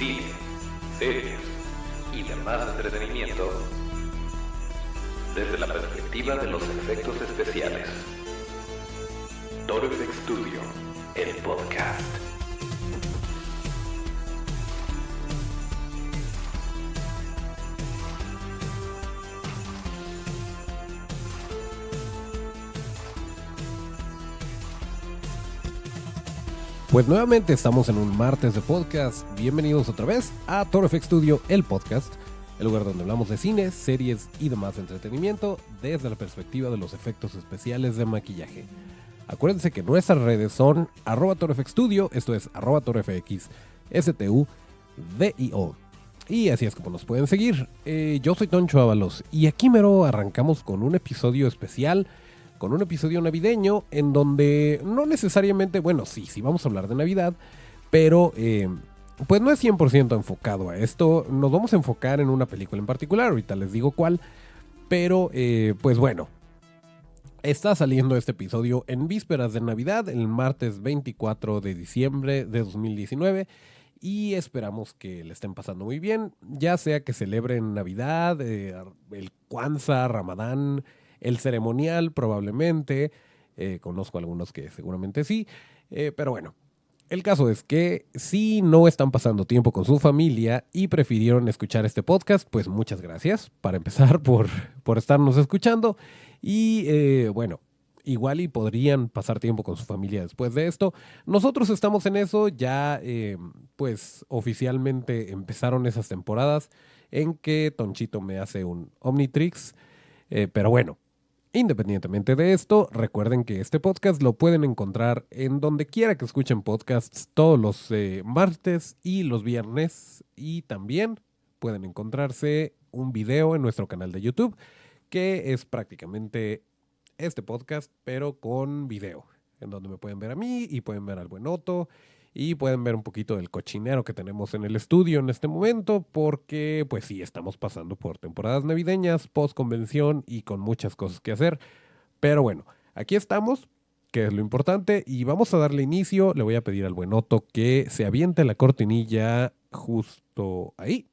cine, series y demás entretenimiento desde la perspectiva de los efectos especiales. Toro FX Studio, el podcast. Pues nuevamente estamos en un martes de podcast. Bienvenidos otra vez a Toro FX Studio, el podcast, el lugar donde hablamos de cine, series y demás entretenimiento desde la perspectiva de los efectos especiales de maquillaje. Acuérdense que nuestras redes son @ToroFXstudio, esto es @ToroFXSTUDIO. Y así es como nos pueden seguir. Yo soy Toncho Ábalos y aquí mero arrancamos con un episodio especial, con un episodio navideño en donde no necesariamente, bueno, sí vamos a hablar de Navidad, pero pues no es 100% enfocado a esto. Nos vamos a enfocar en una película en particular, ahorita les digo cuál, pero pues bueno, está saliendo este episodio en vísperas de Navidad, el martes 24 de diciembre de 2019, y esperamos que le estén pasando muy bien, ya sea que celebren Navidad, el Kwanzaa, Ramadán, el ceremonial probablemente, conozco algunos que seguramente sí, pero bueno, el caso es que si no están pasando tiempo con su familia y prefirieron escuchar este podcast, pues muchas gracias para empezar por estarnos escuchando y bueno, igual y podrían pasar tiempo con su familia después de esto. Nosotros estamos en eso, ya pues oficialmente empezaron esas temporadas en que Tonchito me hace un Omnitrix, pero bueno. Independientemente de esto, recuerden que este podcast lo pueden encontrar en donde quiera que escuchen podcasts todos los martes y los viernes. Y también pueden encontrarse un video en nuestro canal de YouTube, que es prácticamente este podcast, pero con video, en donde me pueden ver a mí y pueden ver al buen Otto. Y pueden ver un poquito del cochinero que tenemos en el estudio en este momento, porque pues sí, estamos pasando por temporadas navideñas, post-convención y con muchas cosas que hacer. Pero bueno, aquí estamos, que es lo importante, y vamos a darle inicio. Le voy a pedir al buen Otto que se aviente la cortinilla justo ahí.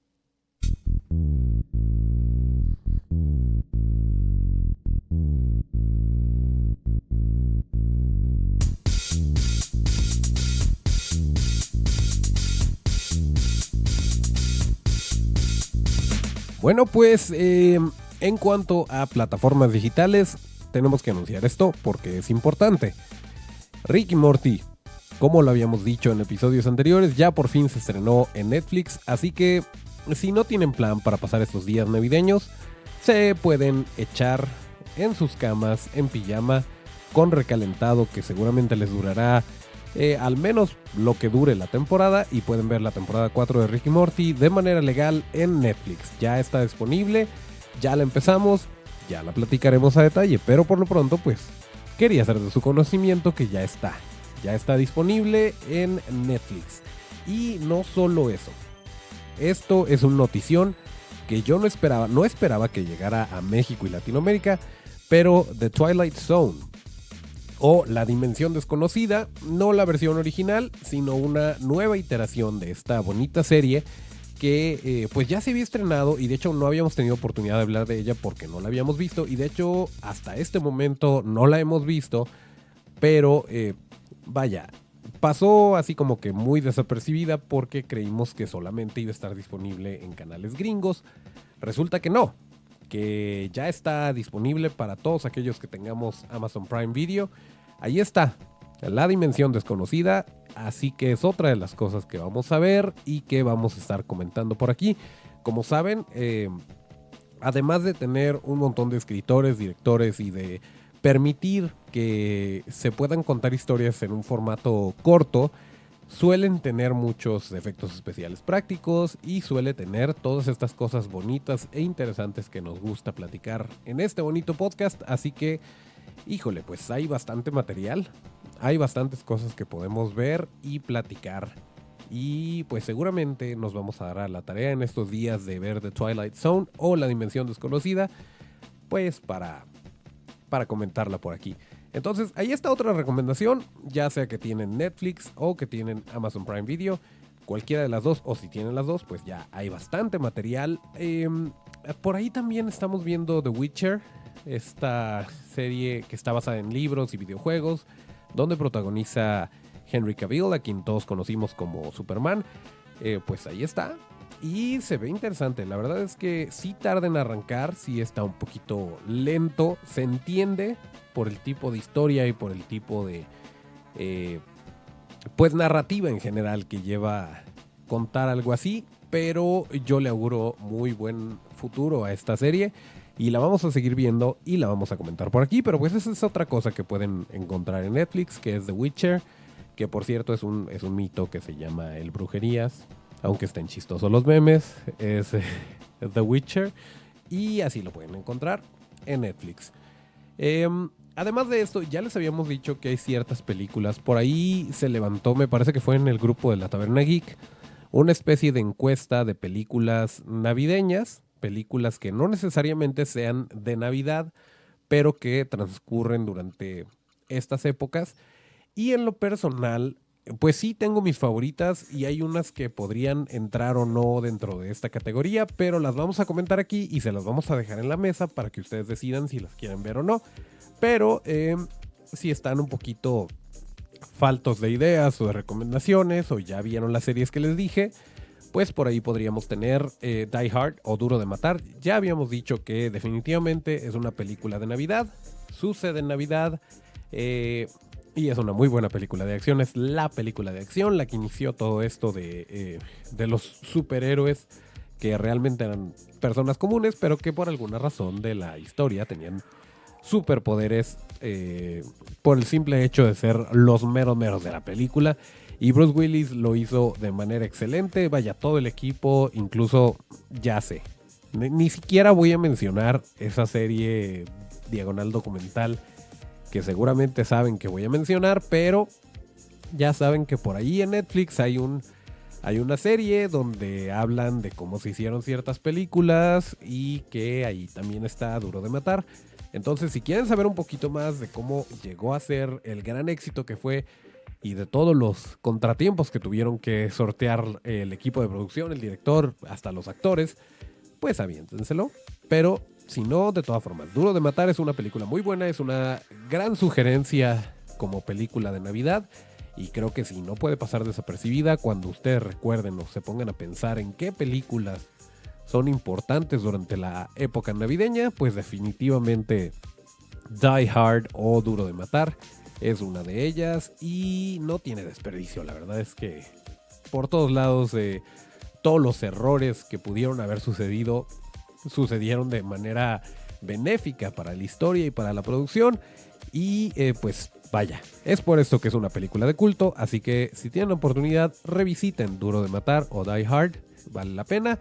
Bueno, pues en cuanto a plataformas digitales, tenemos que anunciar esto porque es importante. Rick y Morty, como lo habíamos dicho en episodios anteriores, ya por fin se estrenó en Netflix, así que si no tienen plan para pasar estos días navideños, se pueden echar en sus camas, en pijama, con recalentado que seguramente les durará al menos lo que dure la temporada, y pueden ver la temporada 4 de Rick y Morty de manera legal en Netflix. Ya está disponible, ya la empezamos, ya la platicaremos a detalle, pero por lo pronto pues quería hacer de su conocimiento que ya está disponible en Netflix. Y no solo eso, esto es una notición que yo no esperaba que llegara a México y Latinoamérica, pero The Twilight Zone, o La Dimensión Desconocida, no la versión original, sino una nueva iteración de esta bonita serie que pues ya se había estrenado, y de hecho no habíamos tenido oportunidad de hablar de ella porque no la habíamos visto, y de hecho hasta este momento no la hemos visto, pero vaya, pasó así como que muy desapercibida porque creímos que solamente iba a estar disponible en canales gringos. Resulta que no, que ya está disponible para todos aquellos que tengamos Amazon Prime Video. Ahí está, La Dimensión Desconocida, así que es otra de las cosas que vamos a ver y que vamos a estar comentando por aquí. Como saben, además de tener un montón de escritores, directores y de permitir que se puedan contar historias en un formato corto, suelen tener muchos efectos especiales prácticos y suele tener todas estas cosas bonitas e interesantes que nos gusta platicar en este bonito podcast. Así que, híjole, pues hay bastante material, hay bastantes cosas que podemos ver y platicar. Y pues seguramente nos vamos a dar a la tarea en estos días de ver The Twilight Zone o La Dimensión Desconocida, pues para comentarla por aquí. Entonces, ahí está otra recomendación, ya sea que tienen Netflix o que tienen Amazon Prime Video. cualquiera de las dos, o si tienen las dos, pues ya hay bastante material. Por ahí también estamos viendo The Witcher, esta serie que está basada en libros y videojuegos, donde protagoniza Henry Cavill, a quien todos conocimos como Superman. Pues ahí está. Y se ve interesante. La verdad es que sí tarda en arrancar, sí está un poquito lento. Se entiende por el tipo de historia y por el tipo de pues narrativa en general que lleva contar algo así. Pero yo le auguro muy buen futuro a esta serie. Y la vamos a seguir viendo y la vamos a comentar por aquí. Pero pues esa es otra cosa que pueden encontrar en Netflix, que es The Witcher. Que por cierto es un mito que se llama El Brujerías. Aunque estén chistosos los memes, es The Witcher. Y así lo pueden encontrar en Netflix. Además de esto, ya les habíamos dicho que hay ciertas películas. Por ahí se levantó, me parece que fue en el grupo de la Taberna Geek, una especie de encuesta de películas navideñas. Películas que no necesariamente sean de Navidad, pero que transcurren durante estas épocas. Y en lo personal, pues sí tengo mis favoritas y hay unas que podrían entrar o no dentro de esta categoría, pero las vamos a comentar aquí y se las vamos a dejar en la mesa para que ustedes decidan si las quieren ver o no. Pero si están un poquito faltos de ideas o de recomendaciones o ya vieron las series que les dije, pues por ahí podríamos tener Die Hard o Duro de Matar. Ya habíamos dicho que definitivamente es una película de Navidad, sucede en Navidad, y es una muy buena película de acción. Es la película de acción la que inició todo esto de los superhéroes que realmente eran personas comunes, pero que por alguna razón de la historia tenían superpoderes por el simple hecho de ser los meros de la película. Y Bruce Willis lo hizo de manera excelente. Vaya, todo el equipo, incluso ya sé. Ni siquiera voy a mencionar esa serie diagonal documental que seguramente saben que voy a mencionar, pero ya saben que por ahí en Netflix hay una serie donde hablan de cómo se hicieron ciertas películas y que ahí también está Duro de Matar. Entonces, si quieren saber un poquito más de cómo llegó a ser el gran éxito que fue y de todos los contratiempos que tuvieron que sortear el equipo de producción, el director, hasta los actores, pues aviéntenselo. Pero si no, de todas formas, Duro de Matar es una película muy buena, es una gran sugerencia como película de Navidad y creo que sí, no puede pasar desapercibida cuando ustedes recuerden o se pongan a pensar en qué películas son importantes durante la época navideña, pues definitivamente Die Hard o Duro de Matar es una de ellas y no tiene desperdicio. La verdad es que por todos lados todos los errores que pudieron haber sucedieron de manera benéfica para la historia y para la producción y pues vaya, es por esto que es una película de culto, así que si tienen la oportunidad revisiten Duro de Matar o Die Hard, vale la pena.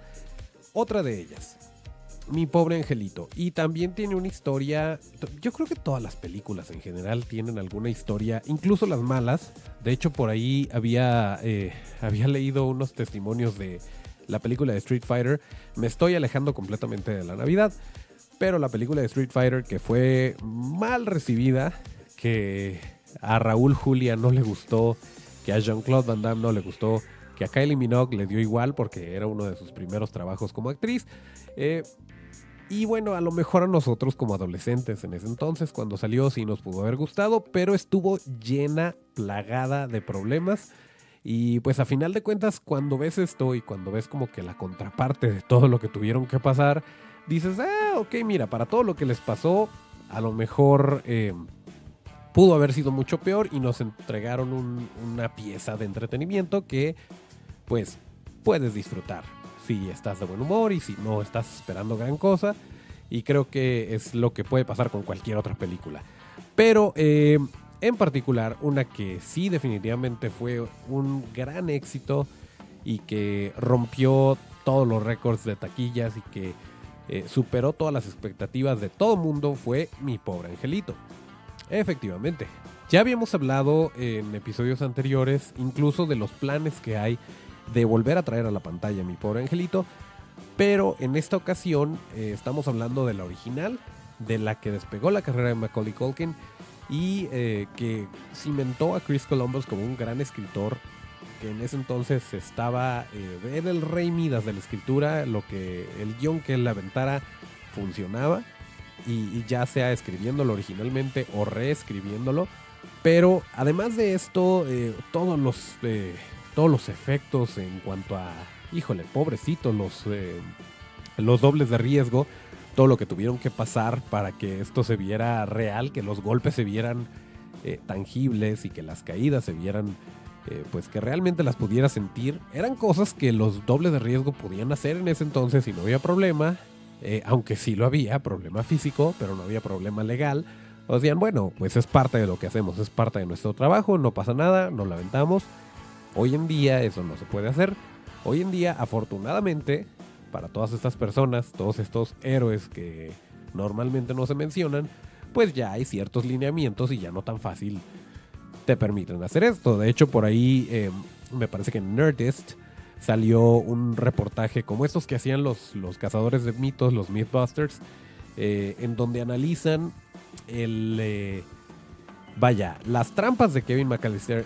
Otra de ellas, Mi Pobre Angelito, y también tiene una historia. Yo creo que todas las películas en general tienen alguna historia, incluso las malas. De hecho, por ahí había leído unos testimonios de la película de Street Fighter. Me estoy alejando completamente de la Navidad, pero la película de Street Fighter que fue mal recibida, que a Raúl Julia no le gustó, que a Jean-Claude Van Damme no le gustó, que a Kylie Minogue le dio igual porque era uno de sus primeros trabajos como actriz. Y bueno, a lo mejor a nosotros como adolescentes en ese entonces, cuando salió, sí nos pudo haber gustado, pero estuvo llena, plagada de problemas. Y pues a final de cuentas, cuando ves esto y cuando ves como que la contraparte de todo lo que tuvieron que pasar, dices, ok, mira, para todo lo que les pasó, a lo mejor pudo haber sido mucho peor y nos entregaron una pieza de entretenimiento que pues puedes disfrutar si estás de buen humor y si no estás esperando gran cosa, y creo que es lo que puede pasar con cualquier otra película. Pero en particular una que sí definitivamente fue un gran éxito y que rompió todos los récords de taquillas y que superó todas las expectativas de todo mundo fue Mi Pobre Angelito. Efectivamente, ya habíamos hablado en episodios anteriores incluso de los planes que hay de volver a traer a la pantalla Mi Pobre Angelito, pero en esta ocasión estamos hablando de la original, de la que despegó la carrera de Macaulay Culkin y que cimentó a Chris Columbus como un gran escritor que en ese entonces estaba, era el rey Midas de la escritura, el guión que él aventara funcionaba, y ya sea escribiéndolo originalmente o reescribiéndolo. Pero además de esto, todos los efectos en cuanto a, híjole, pobrecitos, los dobles de riesgo, todo lo que tuvieron que pasar para que esto se viera real, que los golpes se vieran tangibles y que las caídas se vieran, pues que realmente las pudiera sentir, eran cosas que los dobles de riesgo podían hacer en ese entonces y no había problema, aunque sí lo había, problema físico, pero no había problema legal. O decían, bueno, pues es parte de lo que hacemos, es parte de nuestro trabajo, no pasa nada, nos lamentamos. Hoy en día eso no se puede hacer. Hoy en día, afortunadamente, para todas estas personas, todos estos héroes que normalmente no se mencionan, pues ya hay ciertos lineamientos y ya no tan fácil te permiten hacer esto. De hecho, por ahí me parece que en Nerdist salió un reportaje como estos que hacían los cazadores de mitos, los Mythbusters, en donde analizan las trampas de Kevin McAllister,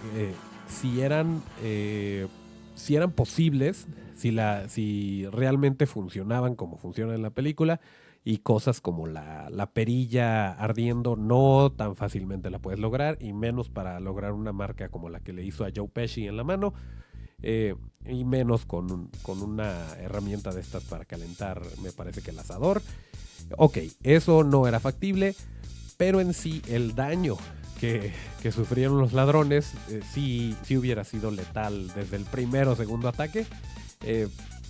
si eran posibles, si realmente funcionaban como funcionan en la película, y cosas como la perilla ardiendo no tan fácilmente la puedes lograr, y menos para lograr una marca como la que le hizo a Joe Pesci en la mano, y menos con una herramienta de estas para calentar, me parece que el asador. Ok, eso no era factible, pero en sí el daño que sufrieron los ladrones sí hubiera sido letal desde el primero o segundo ataque.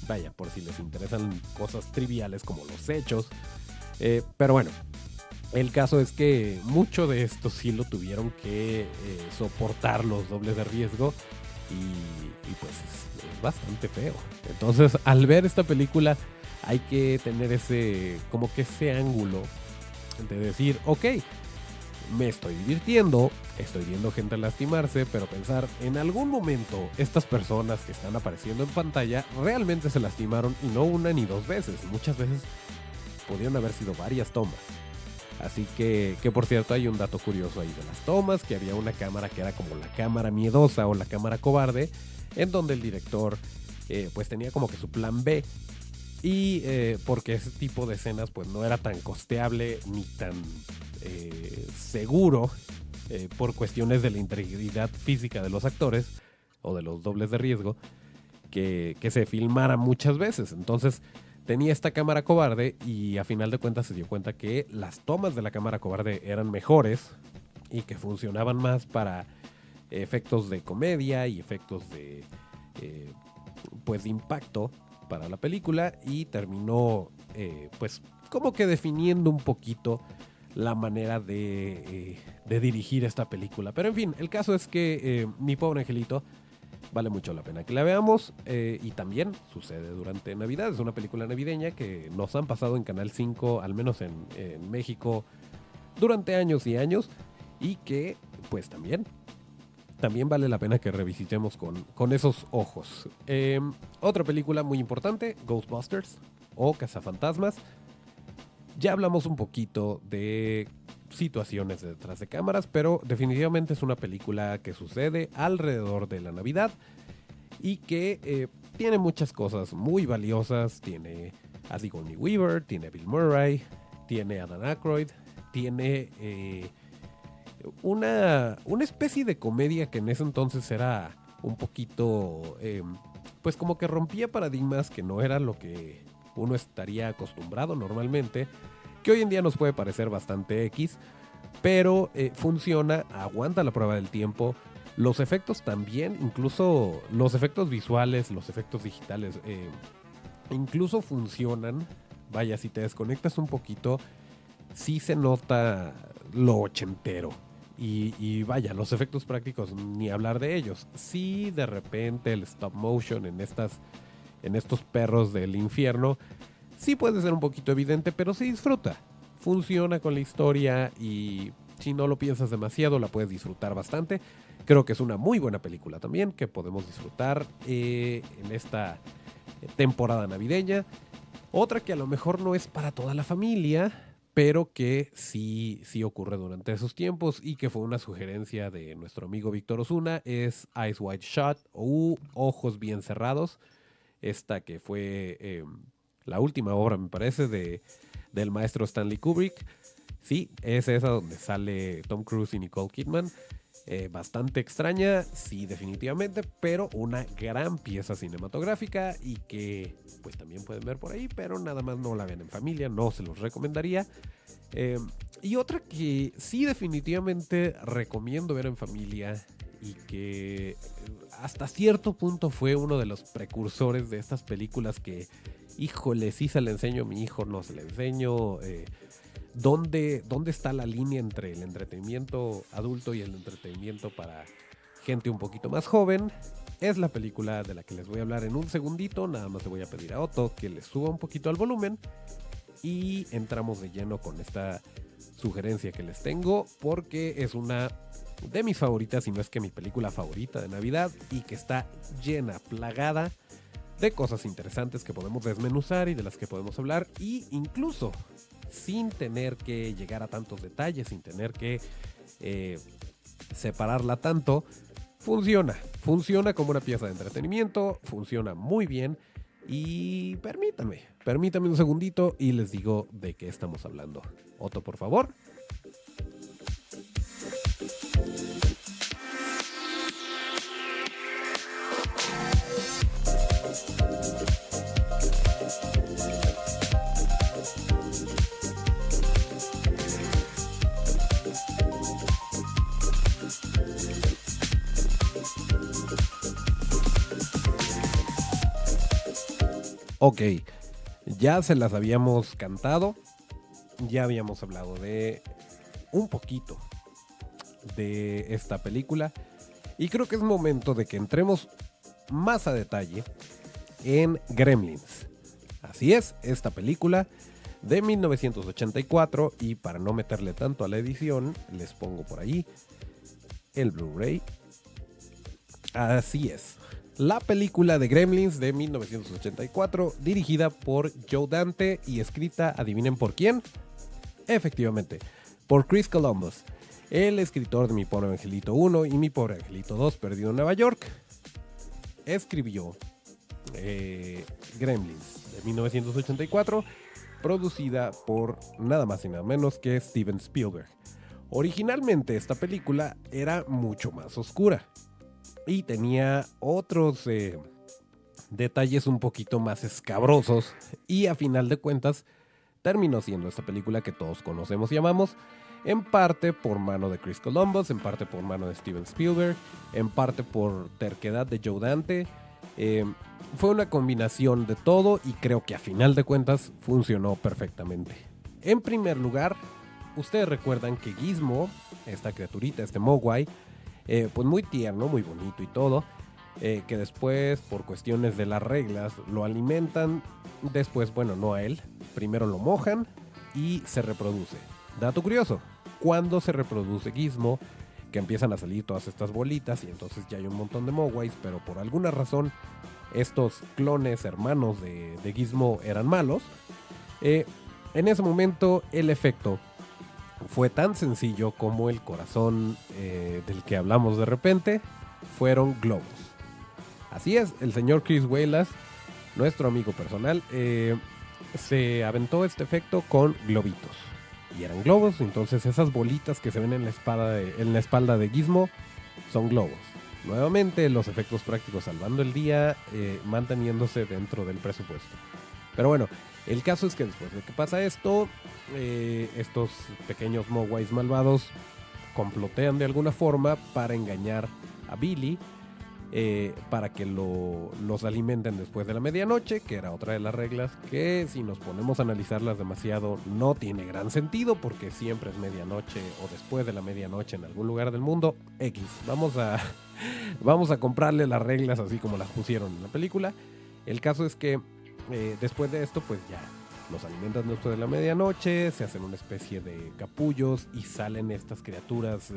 Vaya, por si les interesan cosas triviales como los hechos. Pero bueno, el caso es que mucho de esto sí lo tuvieron que soportar los dobles de riesgo, y pues es bastante feo. Entonces, al ver esta película hay que tener ese ángulo de decir, ok, me estoy divirtiendo, estoy viendo gente lastimarse, pero pensar, en algún momento estas personas que están apareciendo en pantalla realmente se lastimaron, y no una ni dos veces, muchas veces pudieron haber sido varias tomas. Así que por cierto, hay un dato curioso ahí de las tomas, que había una cámara que era como la cámara miedosa o la cámara cobarde, en donde el director pues tenía como que su plan B, y porque ese tipo de escenas pues no era tan costeable ni tan seguro, por cuestiones de la integridad física de los actores o de los dobles de riesgo, que se filmara muchas veces. Entonces tenía esta cámara cobarde, y a final de cuentas se dio cuenta que las tomas de la cámara cobarde eran mejores y que funcionaban más para efectos de comedia y efectos de pues de impacto para la película, y terminó pues como que definiendo un poquito la manera de dirigir esta película. Pero en fin, el caso es que Mi Pobre Angelito vale mucho la pena que la veamos, y también sucede durante Navidad. Es una película navideña que nos han pasado en Canal 5, al menos en México, durante años y años, y que pues también vale la pena que revisitemos con esos ojos. Otra película muy importante, Ghostbusters o Cazafantasmas. Ya hablamos un poquito de situaciones detrás de cámaras, pero definitivamente es una película que sucede alrededor de la Navidad y que tiene muchas cosas muy valiosas. Tiene a Sigourney Weaver, tiene a Bill Murray, tiene a Dan Aykroyd, tiene una especie de comedia que en ese entonces era un poquito pues como que rompía paradigmas, que no era lo que uno estaría acostumbrado normalmente, que hoy en día nos puede parecer bastante X, pero funciona, aguanta la prueba del tiempo. Los efectos también, incluso los efectos visuales, los efectos digitales, incluso funcionan. Vaya, si te desconectas un poquito, sí se nota lo ochentero. Y vaya, los efectos prácticos, ni hablar de ellos. Sí, de repente el stop motion en estos perros del infierno sí puede ser un poquito evidente, pero se disfruta. Funciona con la historia, y si no lo piensas demasiado la puedes disfrutar bastante. Creo que es una muy buena película también que podemos disfrutar en esta temporada navideña. Otra que a lo mejor no es para toda la familia, pero que sí ocurre durante esos tiempos y que fue una sugerencia de nuestro amigo Víctor Osuna, es Eyes Wide Shut o Ojos Bien Cerrados, esta que fue la última obra, me parece, del maestro Stanley Kubrick. Sí, es esa donde sale Tom Cruise y Nicole Kidman. Bastante extraña, sí, definitivamente, pero una gran pieza cinematográfica y que pues también pueden ver por ahí, pero nada más no la ven en familia, no se los recomendaría. Y otra que sí definitivamente recomiendo ver en familia y que hasta cierto punto fue uno de los precursores de estas películas que, híjole, sí se le enseño a mi hijo, no se le enseño. ¿Dónde está la línea entre el entretenimiento adulto y el entretenimiento para gente un poquito más joven? Es la película de la que les voy a hablar en un segundito. Nada más le voy a pedir a Otto que le suba un poquito al volumen y entramos de lleno con esta sugerencia que les tengo, porque es una de mis favoritas, si no es que mi película favorita de Navidad, y que está llena, plagada de cosas interesantes que podemos desmenuzar y de las que podemos hablar, y incluso sin tener que llegar a tantos detalles, sin tener que separarla tanto, funciona como una pieza de entretenimiento, funciona muy bien. Y permítame un segundito y les digo de qué estamos hablando. Otto, por favor. Ok, ya se las habíamos cantado, ya habíamos hablado de un poquito de esta película y creo que es momento de que entremos más a detalle en Gremlins. Así es, esta película de 1984, y para no meterle tanto a la edición, les pongo por ahí el Blu-ray. Así es. La película de Gremlins de 1984, dirigida por Joe Dante y escrita, adivinen por quién, efectivamente, por Chris Columbus, el escritor de Mi Pobre Angelito 1 y Mi Pobre Angelito 2, Perdido en Nueva York. Escribió Gremlins de 1984, producida por nada más y nada menos que Steven Spielberg. Originalmente esta película era mucho más oscura y tenía otros detalles un poquito más escabrosos, y a final de cuentas terminó siendo esta película que todos conocemos y amamos, en parte por mano de Chris Columbus, en parte por mano de Steven Spielberg, en parte por terquedad de Joe Dante. Fue una combinación de todo y creo que a final de cuentas funcionó perfectamente. En primer lugar, ustedes recuerdan que Gizmo, esta criaturita, este Mogwai, pues muy tierno, muy bonito y todo, que después por cuestiones de las reglas lo alimentan, después, bueno, no a él, primero lo mojan y se reproduce. Dato curioso, cuando se reproduce Gizmo, que empiezan a salir todas estas bolitas y entonces ya hay un montón de Mogwais, pero por alguna razón estos clones hermanos de Gizmo eran malos, en ese momento el efecto fue tan sencillo como el corazón del que hablamos de repente, fueron globos. Así es, el señor Chris Walas, nuestro amigo personal, se aventó este efecto con globitos. Y eran globos, entonces esas bolitas que se ven en la espalda de Gizmo son globos. Nuevamente, los efectos prácticos salvando el día, manteniéndose dentro del presupuesto. Pero bueno, el caso es que después de que pasa esto, estos pequeños Mogwais malvados complotean de alguna forma para engañar a Billy, para que los alimenten después de la medianoche, que era otra de las reglas que, si nos ponemos a analizarlas demasiado, no tiene gran sentido, porque siempre es medianoche o después de la medianoche en algún lugar del mundo. X, vamos a comprarle las reglas así como las pusieron en la película. El caso es que después de esto, pues ya los alimentan después de la medianoche, se hacen una especie de capullos y salen estas criaturas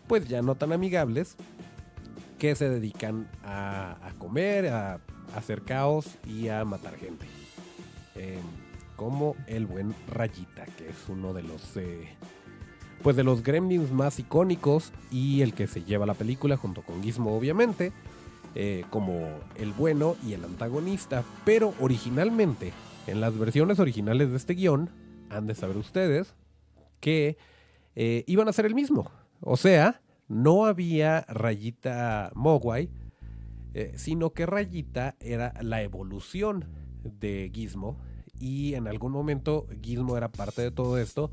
pues ya no tan amigables, que se dedican a comer, a hacer caos y a matar gente. como el buen Rayita, que es uno de los de los Gremlins más icónicos y el que se lleva la película junto con Gizmo, obviamente, como el bueno y el antagonista. Pero originalmente, en las versiones originales de este guión, han de saber ustedes que iban a ser el mismo. O sea, no había Rayita Mogwai, sino que Rayita era la evolución de Gizmo, y en algún momento Gizmo era parte de todo esto,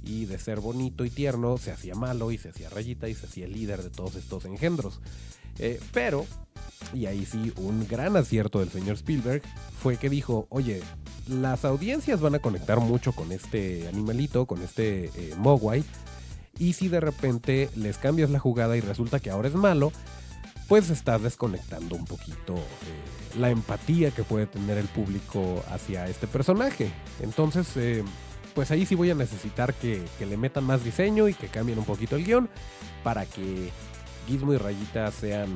y de ser bonito y tierno se hacía malo y se hacía Rayita y se hacía el líder de todos estos engendros. Pero, y ahí sí un gran acierto del señor Spielberg, fue que dijo, oye, las audiencias van a conectar mucho con este animalito, con este Mogwai, y si de repente les cambias la jugada y resulta que ahora es malo, pues estás desconectando un poquito la empatía que puede tener el público hacia este personaje. Entonces, pues ahí sí voy a necesitar que le metan más diseño y que cambien un poquito el guión para que Gizmo y Rayita sean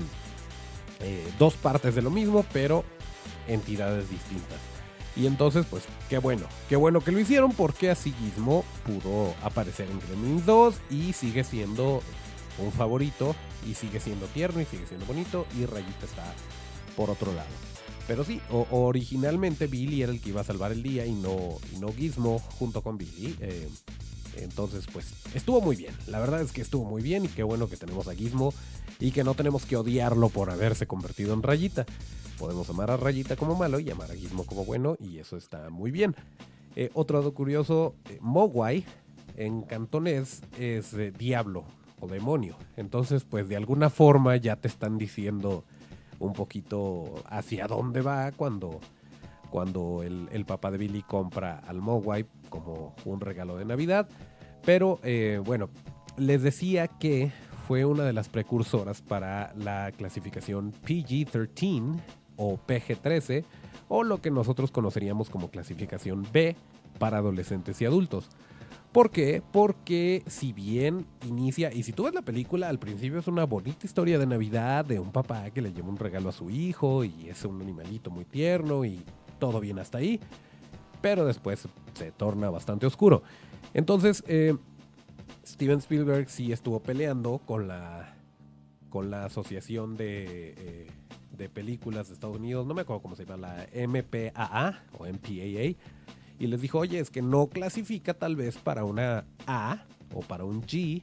dos partes de lo mismo, pero entidades distintas. Y entonces, pues, qué bueno que lo hicieron, porque así Gizmo pudo aparecer en Gremlins 2 y sigue siendo un favorito, y sigue siendo tierno, y sigue siendo bonito, y Rayita está por otro lado. Pero sí, originalmente Billy era el que iba a salvar el día y no Gizmo junto con Billy. Entonces, pues, estuvo muy bien. La verdad es que estuvo muy bien, y qué bueno que tenemos a Gizmo y que no tenemos que odiarlo por haberse convertido en Rayita. Podemos amar a Rayita como malo y amar a Gizmo como bueno, y eso está muy bien. Otro dato curioso, Mogwai en cantonés es diablo o demonio. Entonces, pues, de alguna forma ya te están diciendo un poquito hacia dónde va cuando el papá de Billy compra al Mogwai como un regalo de Navidad. Pero bueno, les decía que fue una de las precursoras para la clasificación PG-13 o PG-13, o lo que nosotros conoceríamos como clasificación B para adolescentes y adultos. ¿Por qué? Porque si bien inicia, y si tú ves la película, al principio es una bonita historia de Navidad de un papá que le lleva un regalo a su hijo y es un animalito muy tierno y todo bien hasta ahí, pero después se torna bastante oscuro. Entonces, Steven Spielberg sí estuvo peleando con la asociación de películas de Estados Unidos, no me acuerdo cómo se llama, la MPAA o MPAA, y les dijo, oye, es que no clasifica tal vez para una A o para un G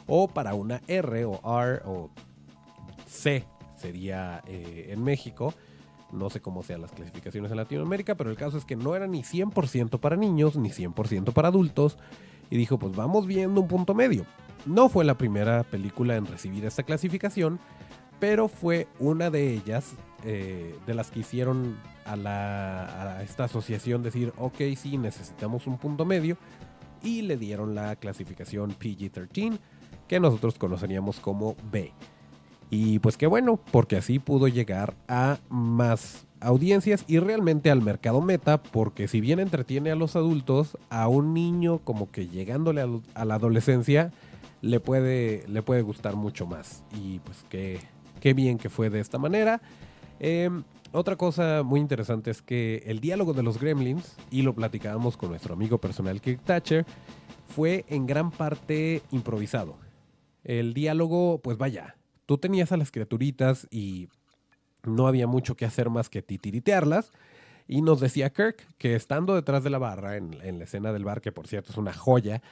o para una R o C sería en México. No sé cómo sean las clasificaciones en Latinoamérica, pero el caso es que no era ni 100% para niños ni 100% para adultos, y dijo, pues vamos viendo un punto medio. No fue la primera película en recibir esta clasificación, pero fue una de ellas, de las que hicieron a esta asociación decir, ok, sí, necesitamos un punto medio, y le dieron la clasificación PG-13, que nosotros conoceríamos como B. Y pues qué bueno, porque así pudo llegar a más audiencias y realmente al mercado meta, porque si bien entretiene a los adultos, a un niño como que llegándole a la adolescencia le puede gustar mucho más. Y pues qué bien que fue de esta manera. Otra cosa muy interesante es que el diálogo de los Gremlins, y lo platicábamos con nuestro amigo personal Kirk Thatcher, fue en gran parte improvisado. El diálogo, pues vaya, tú tenías a las criaturitas y no había mucho que hacer más que titiritearlas, y nos decía Kirk que estando detrás de la barra, en la escena del bar, que por cierto es una joya,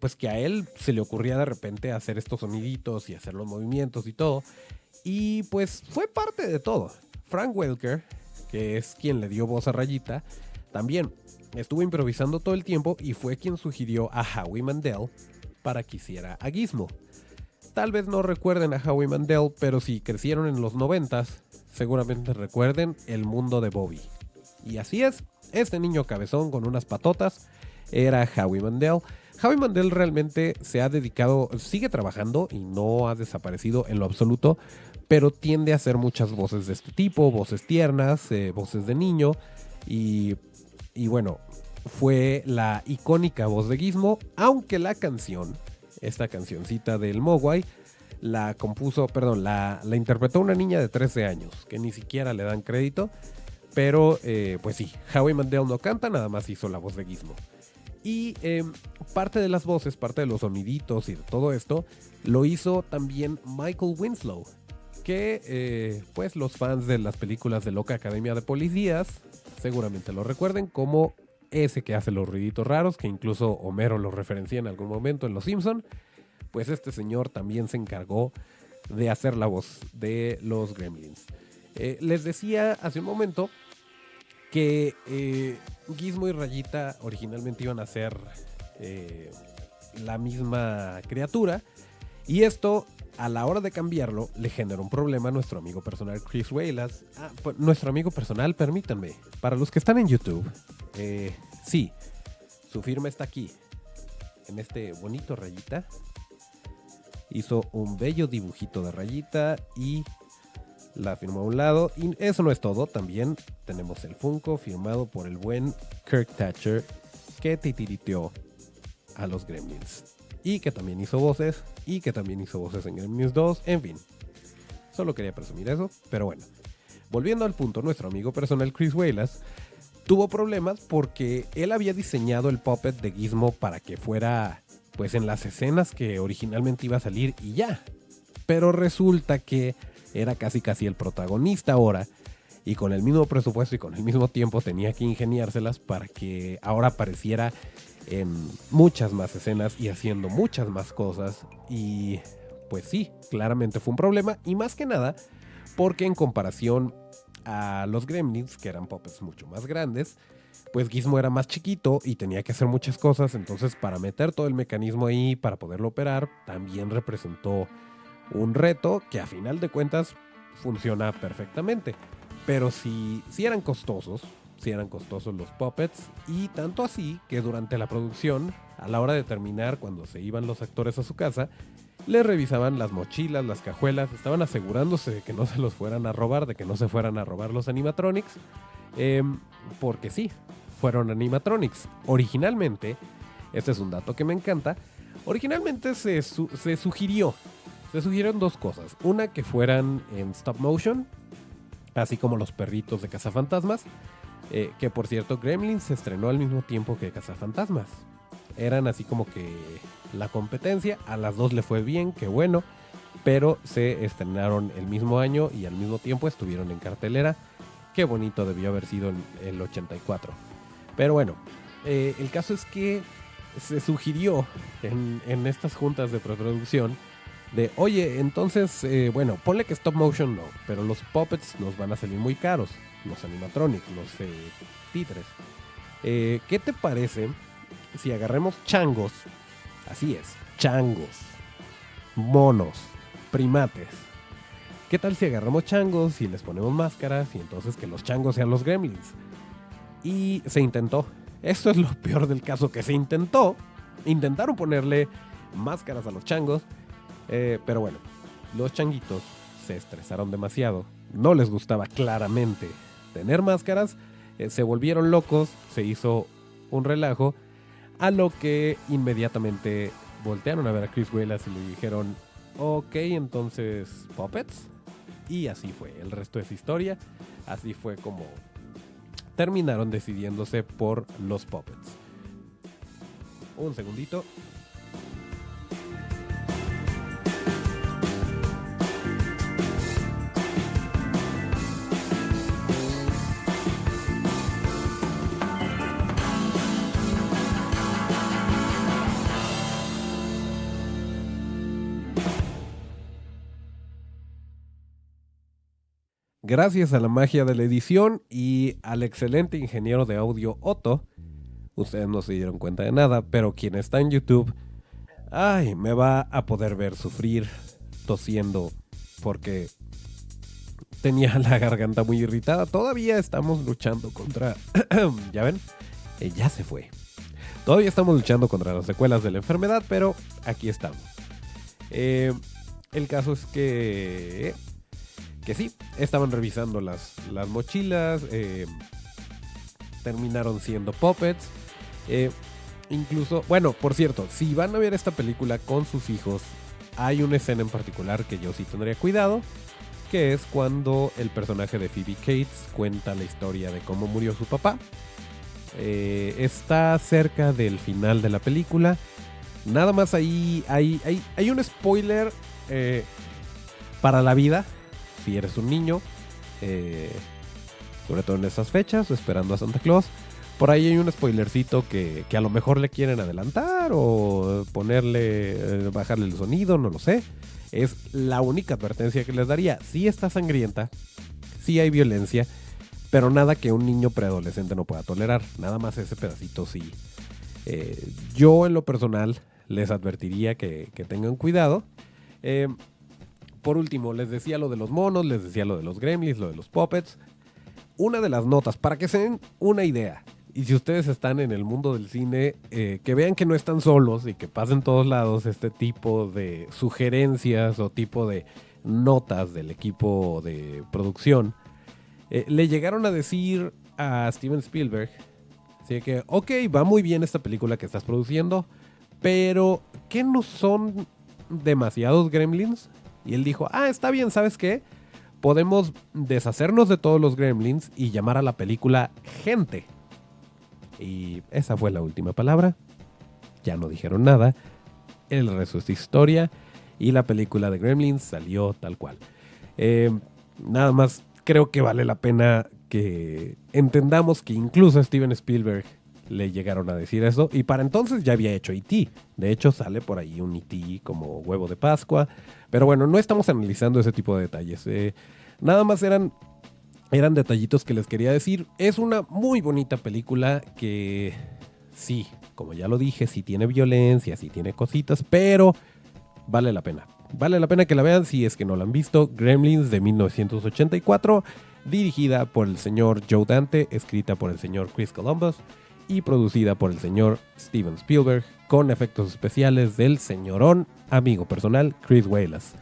pues que a él se le ocurría de repente hacer estos soniditos y hacer los movimientos y todo, y pues fue parte de todo. Frank Welker, que es quien le dio voz a Rayita, también estuvo improvisando todo el tiempo y fue quien sugirió a Howie Mandel para que hiciera a Gizmo. Tal vez no recuerden a Howie Mandel, pero si crecieron en los 90s, seguramente recuerden El Mundo de Bobby. Y así es, este niño cabezón con unas patotas era Howie Mandel. Howie Mandel realmente se ha dedicado, sigue trabajando y no ha desaparecido en lo absoluto, pero tiende a hacer muchas voces de este tipo, voces tiernas, voces de niño, y bueno, fue la icónica voz de Gizmo, aunque la canción, esta cancioncita del Mogwai, la interpretó una niña de 13 años, que ni siquiera le dan crédito, Pero pues sí, Howie Mandel no canta, nada más hizo la voz de Gizmo. Y parte de las voces, parte de los soniditos y de todo esto, lo hizo también Michael Winslow, que pues los fans de las películas de Loca Academia de Policías seguramente lo recuerden como ese que hace los ruiditos raros, que incluso Homero lo referencia en algún momento en Los Simpson. Pues este señor también se encargó de hacer la voz de los Gremlins. Les decía hace un momento que Gizmo y Rayita originalmente iban a ser la misma criatura, y esto, a la hora de cambiarlo, le generó un problema a nuestro amigo personal Chris Walas. Nuestro amigo personal, permítanme, para los que están en YouTube, sí, su firma está aquí, en este bonito Rayita. Hizo un bello dibujito de Rayita y la firmó a un lado. Y eso no es todo, también tenemos el Funko firmado por el buen Kirk Thatcher, que titiriteó a los Gremlins. Y que también hizo voces, y que también hizo voces en Gremlins 2, en fin. Solo quería presumir eso, pero bueno. Volviendo al punto, nuestro amigo personal Chris Walas tuvo problemas porque él había diseñado el puppet de Gizmo para que fuera pues en las escenas que originalmente iba a salir y ya. Pero resulta que era casi el protagonista ahora, y con el mismo presupuesto y con el mismo tiempo tenía que ingeniárselas para que ahora apareciera en muchas más escenas y haciendo muchas más cosas. Y pues sí, claramente fue un problema, y más que nada porque en comparación a los Gremlins, que eran puppets mucho más grandes, pues Gizmo era más chiquito y tenía que hacer muchas cosas. Entonces, para meter todo el mecanismo ahí, para poderlo operar, también representó un reto que a final de cuentas funciona perfectamente. Pero sí eran costosos los puppets, y tanto así que durante la producción, a la hora de terminar, cuando se iban los actores a su casa, les revisaban las mochilas, las cajuelas, estaban asegurándose de que no se los fueran a robar, de que no se fueran a robar los animatronics, porque sí, fueron animatronics. Originalmente, este es un dato que me encanta, originalmente se sugirieron dos cosas. Una, que fueran en stop motion, así como los perritos de Cazafantasmas, que por cierto Gremlins se estrenó al mismo tiempo que Cazafantasmas. Eran así como que la competencia, a las dos le fue bien, qué bueno, pero se estrenaron el mismo año y al mismo tiempo estuvieron en cartelera. Qué bonito debió haber sido en el 84. Pero bueno, el caso es que se sugirió en estas juntas de preproducción de, oye, entonces, bueno, ponle que stop motion no, pero los puppets nos van a salir muy caros, los animatronics, los títeres. ¿Qué te parece si agarremos changos? Así es, changos, monos, primates. ¿Qué tal si agarramos changos y les ponemos máscaras y entonces que los changos sean los Gremlins? Y se intentó. Esto es lo peor del caso, que se intentó. Intentaron ponerle máscaras a los changos, pero bueno, los changuitos se estresaron demasiado. No les gustaba claramente tener máscaras. Se volvieron locos, se hizo un relajo, a lo que inmediatamente voltearon a ver a Chris Walas y le dijeron, ok, entonces puppets. Y así fue, el resto es historia. Así fue como terminaron decidiéndose por los puppets. Un segundito. Gracias a la magia de la edición y al excelente ingeniero de audio Otto, ustedes no se dieron cuenta de nada, pero quien está en YouTube, ay, me va a poder ver sufrir tosiendo porque tenía la garganta muy irritada. Todavía estamos luchando contra... ¿Ya ven? Ya se fue. Todavía estamos luchando contra las secuelas de la enfermedad, pero aquí estamos. El caso es que sí, estaban revisando las mochilas, terminaron siendo puppets. Incluso, bueno, por cierto, si van a ver esta película con sus hijos, hay una escena en particular que yo sí tendría cuidado. que es cuando el personaje de Phoebe Cates cuenta la historia de cómo murió su papá. Está cerca del final de la película. Nada más ahí hay un spoiler para la vida, si eres un niño, sobre todo en estas fechas, esperando a Santa Claus. Por ahí hay un spoilercito que a lo mejor le quieren adelantar o bajarle el sonido, no lo sé. Es la única advertencia que les daría. Sí está sangrienta, sí hay violencia, pero nada que un niño preadolescente no pueda tolerar. Nada más ese pedacito sí. Yo en lo personal les advertiría que tengan cuidado. Por último, les decía lo de los monos, les decía lo de los gremlins, lo de los puppets. Una de las notas, para que se den una idea, y si ustedes están en el mundo del cine, que vean que no están solos y que pasen todos lados este tipo de sugerencias o tipo de notas del equipo de producción. Le llegaron a decir a Steven Spielberg, así que, ok, va muy bien esta película que estás produciendo, pero ¿qué no son demasiados gremlins? Y él dijo, está bien, ¿sabes qué? Podemos deshacernos de todos los gremlins y llamar a la película Gente. Y esa fue la última palabra. Ya no dijeron nada. El resto es historia. Y la película de Gremlins salió tal cual. Nada más creo que vale la pena que entendamos que incluso a Steven Spielberg le llegaron a decir eso. Y para entonces ya había hecho E.T. De hecho sale por ahí un E.T. como huevo de Pascua. Pero bueno, no estamos analizando ese tipo de detalles. Nada más eran detallitos que les quería decir. Es una muy bonita película que sí, como ya lo dije, sí tiene violencia, sí tiene cositas, pero vale la pena. Vale la pena que la vean si es que no la han visto. Gremlins de 1984, dirigida por el señor Joe Dante, escrita por el señor Chris Columbus y producida por el señor Steven Spielberg, con efectos especiales del señorón amigo personal Chris Walas.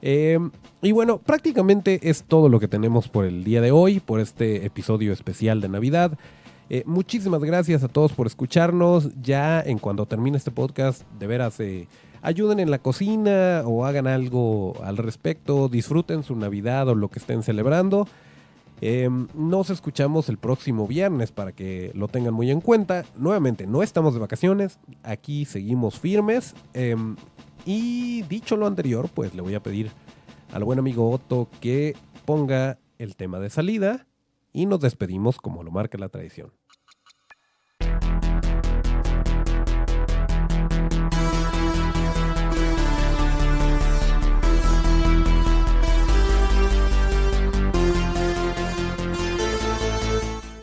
Y bueno, prácticamente es todo lo que tenemos por el día de hoy, por este episodio especial de Navidad. Muchísimas gracias a todos por escucharnos. Ya en cuanto termine este podcast, de veras, ayuden en la cocina o hagan algo al respecto, disfruten su Navidad o lo que estén celebrando. Nos escuchamos el próximo viernes para que lo tengan muy en cuenta. Nuevamente, no estamos de vacaciones, aquí seguimos firmes. Y dicho lo anterior, pues le voy a pedir al buen amigo Otto que ponga el tema de salida y nos despedimos como lo marca la tradición.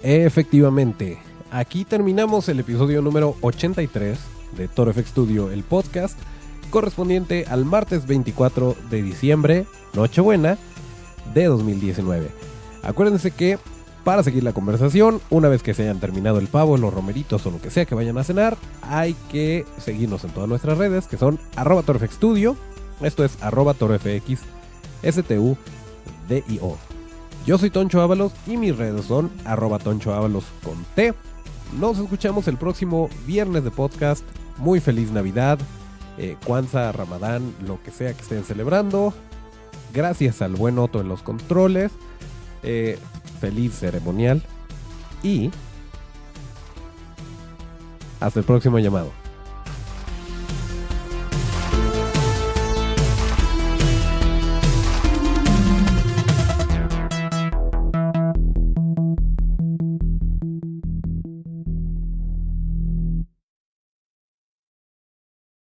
Efectivamente, aquí terminamos el episodio número 83 de Toro FX Studio, el podcast correspondiente al martes 24 de diciembre, Nochebuena, de 2019. Acuérdense que para seguir la conversación, una vez que se hayan terminado el pavo, los romeritos o lo que sea que vayan a cenar, hay que seguirnos en todas nuestras redes, que son @ToroFXStudio, esto es @ToroFXStudio. Yo soy Toncho Ábalos y mis redes son @TonchoAbalos con T. Nos escuchamos el próximo viernes de podcast. Muy feliz Navidad, Kwanzaa, Ramadán, lo que sea que estén celebrando. Gracias al buen Otto en los controles. Feliz ceremonial. Y hasta el próximo llamado.